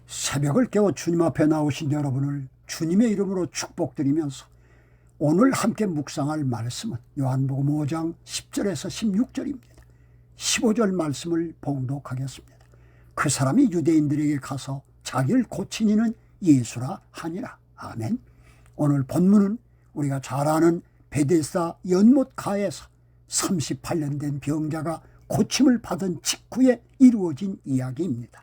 새벽을 깨워 주님 앞에 나오신 여러분을 주님의 이름으로 축복드리면서 오늘 함께 묵상할 말씀은 요한복음 5장 10절에서 16절입니다. 15절 말씀을 봉독하겠습니다. 그 사람이 유대인들에게 가서 자기를 고친 이는 예수라 하니라. 아멘. 오늘 본문은 우리가 잘 아는 베데스다 연못가에서 38년 된 병자가 고침을 받은 직후에 이루어진 이야기입니다.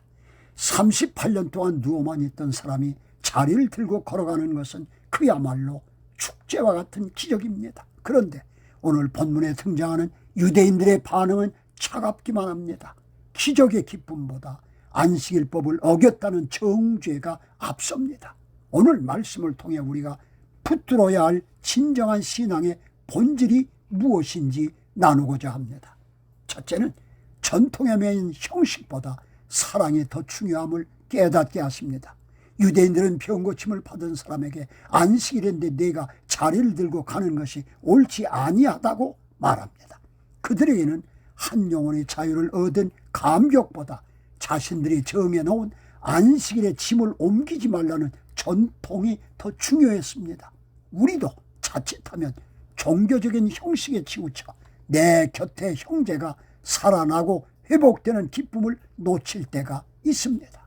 38년 동안 누워만 있던 사람이 자리를 들고 걸어가는 것은 그야말로 축제와 같은 기적입니다. 그런데 오늘 본문에 등장하는 유대인들의 반응은 차갑기만 합니다. 기적의 기쁨보다 안식일법을 어겼다는 정죄가 앞섭니다. 오늘 말씀을 통해 우리가 붙들어야 할 진정한 신앙의 본질이 무엇인지 나누고자 합니다. 첫째는 전통에 매인 형식보다 사랑이 더 중요함을 깨닫게 하십니다. 유대인들은 병고침을 받은 사람에게 안식일인데 내가 자리를 들고 가는 것이 옳지 아니하다고 말합니다. 그들에게는 한 영혼의 자유를 얻은 감격보다 자신들이 정해놓은 안식일에 짐을 옮기지 말라는 전통이 더 중요했습니다. 우리도 자칫하면 종교적인 형식에 치우쳐 내 곁에 형제가 살아나고 회복되는 기쁨을 놓칠 때가 있습니다.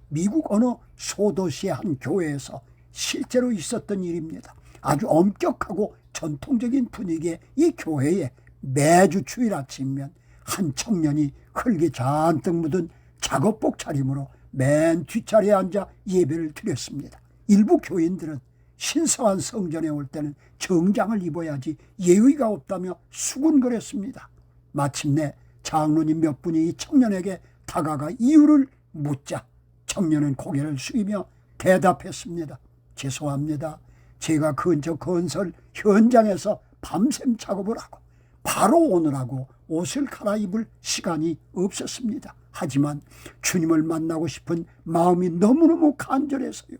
미국 어느 소도시의 한 교회에서 실제로 있었던 일입니다. 아주 엄격하고 전통적인 분위기의 이 교회에 매주 주일 아침이면 한 청년이 흙이 잔뜩 묻은 작업복 차림으로 맨 뒷자리에 앉아 예배를 드렸습니다. 일부 교인들은 신성한 성전에 올 때는 정장을 입어야지 예의가 없다며 수군거렸습니다. 마침내 장로님 몇 분이 이 청년에게 다가가 이유를 묻자 청년은 고개를 숙이며 대답했습니다. 죄송합니다. 제가 근처 건설 현장에서 밤샘 작업을 하고 바로 오느라고 옷을 갈아입을 시간이 없었습니다. 하지만 주님을 만나고 싶은 마음이 너무너무 간절해서요.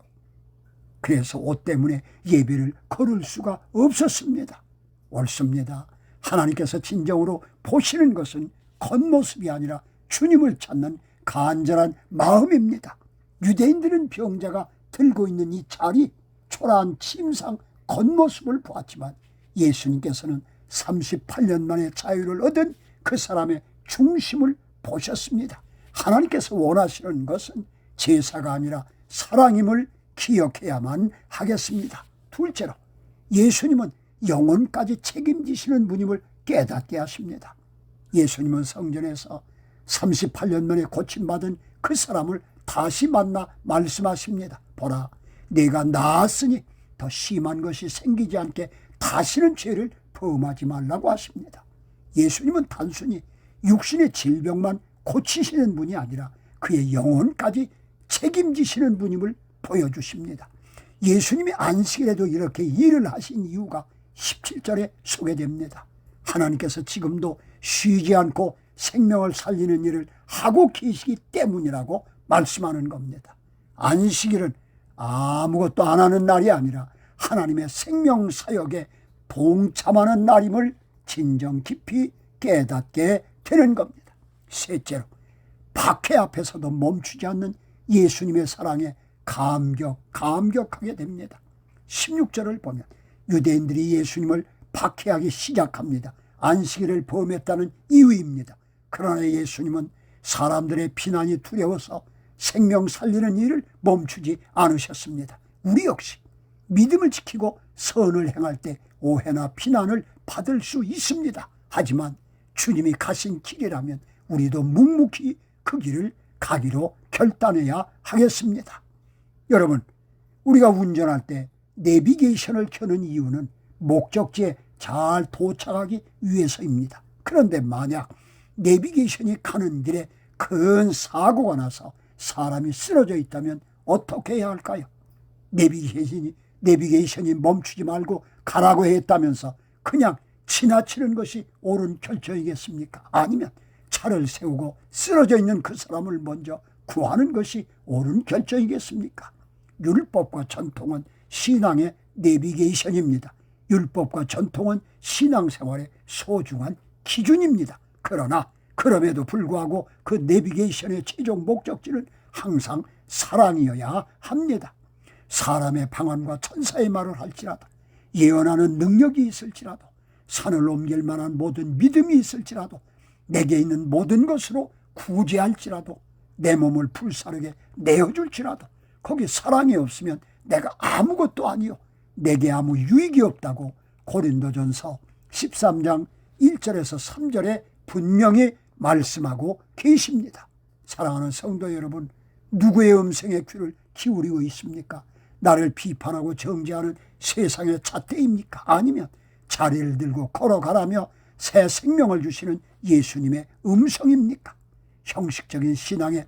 그래서 옷 때문에 예배를 거를 수가 없었습니다. 옳습니다. 하나님께서 진정으로 보시는 것은 겉모습이 아니라 주님을 찾는 간절한 마음입니다. 유대인들은 병자가 들고 있는 이 자리, 초라한 침상 겉모습을 보았지만 예수님께서는 38년 만에 자유를 얻은 그 사람의 중심을 보셨습니다. 하나님께서 원하시는 것은 제사가 아니라 사랑임을 기억해야만 하겠습니다. 둘째로 예수님은 영혼까지 책임지시는 분임을 깨닫게 하십니다. 예수님은 성전에서 38년 만에 고침받은 그 사람을 다시 만나 말씀하십니다. 보라, 내가 나았으니 더 심한 것이 생기지 않게 다시는 죄를 범하지 말라고 하십니다. 예수님은 단순히 육신의 질병만 고치시는 분이 아니라 그의 영혼까지 책임지시는 분임을 보여주십니다. 예수님이 안식일에도 이렇게 일을 하신 이유가 17절에 소개됩니다. 하나님께서 지금도 쉬지 않고 생명을 살리는 일을 하고 계시기 때문이라고 말씀하는 겁니다. 안식일은 아무것도 안 하는 날이 아니라 하나님의 생명 사역에 동참하는 날임을 진정 깊이 깨닫게 되는 겁니다. 셋째로 박해 앞에서도 멈추지 않는 예수님의 사랑에 감격하게 됩니다. 16절을 보면 유대인들이 예수님을 박해하기 시작합니다. 안식일을 범했다는 이유입니다. 그러나 예수님은 사람들의 비난이 두려워서 생명 살리는 일을 멈추지 않으셨습니다. 우리 역시 믿음을 지키고 선을 행할 때 오해나 비난을 받을 수 있습니다. 하지만 주님이 가신 길이라면 우리도 묵묵히 그 길을 가기로 결단해야 하겠습니다. 여러분, 우리가 운전할 때 내비게이션을 켜는 이유는 목적지에 잘 도착하기 위해서입니다. 그런데 만약 내비게이션이 가는 길에 큰 사고가 나서 사람이 쓰러져 있다면 어떻게 해야 할까요? 내비게이션이 멈추지 말고 가라고 했다면서 그냥 지나치는 것이 옳은 결정이겠습니까? 아니면 차를 세우고 쓰러져 있는 그 사람을 먼저 구하는 것이 옳은 결정이겠습니까? 율법과 전통은 신앙의 내비게이션입니다. 율법과 전통은 신앙생활의 소중한 기준입니다. 그러나 그럼에도 불구하고 그 내비게이션의 최종 목적지는 항상 사랑이어야 합니다. 사람의 방언과 천사의 말을 할지라도, 예언하는 능력이 있을지라도, 산을 옮길 만한 모든 믿음이 있을지라도, 내게 있는 모든 것으로 구제할지라도, 내 몸을 불사르게 내어줄지라도, 거기 사랑이 없으면 내가 아무것도 아니요 내게 아무 유익이 없다고 고린도전서 13장 1절에서 3절에 분명히 말씀하고 계십니다. 사랑하는 성도 여러분, 누구의 음성에 귀를 기울이고 있습니까? 나를 비판하고 정죄하는 세상의 잣대입니까? 아니면 자리를 들고 걸어가라며 새 생명을 주시는 예수님의 음성입니까? 형식적인 신앙의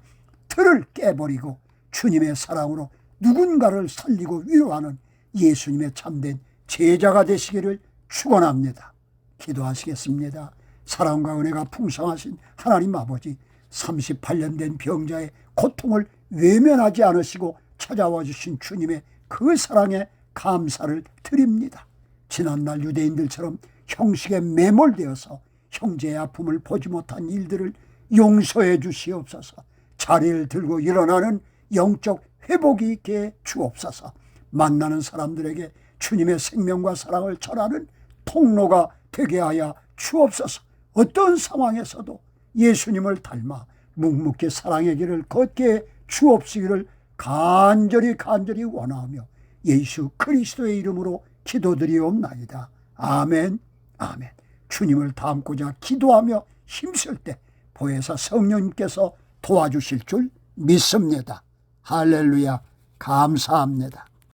틀을 깨버리고 주님의 사랑으로 누군가를 살리고 위로하는 예수님의 참된 제자가 되시기를 축원합니다. 기도하시겠습니다. 사랑과 은혜가 풍성하신 하나님 아버지, 38년 된 병자의 고통을 외면하지 않으시고 찾아와 주신 주님의 그 사랑에 감사를 드립니다. 지난날 유대인들처럼 형식에 매몰되어서 형제의 아픔을 보지 못한 일들을 용서해 주시옵소서. 자리를 들고 일어나는 영적 회복이 있게 주옵소서. 만나는 사람들에게 주님의 생명과 사랑을 전하는 통로가 되게 하여 주옵소서. 어떤 상황에서도 예수님을 닮아 묵묵히 사랑의 길을 걷게 주옵시기를 간절히 원하며 예수 그리스도의 이름으로 기도드리옵나이다. 아멘, 아멘. 주님을 닮고자 기도하며 힘쓸 때 보혜사 성령님께서 도와주실 줄 믿습니다. 할렐루야, 감사합니다.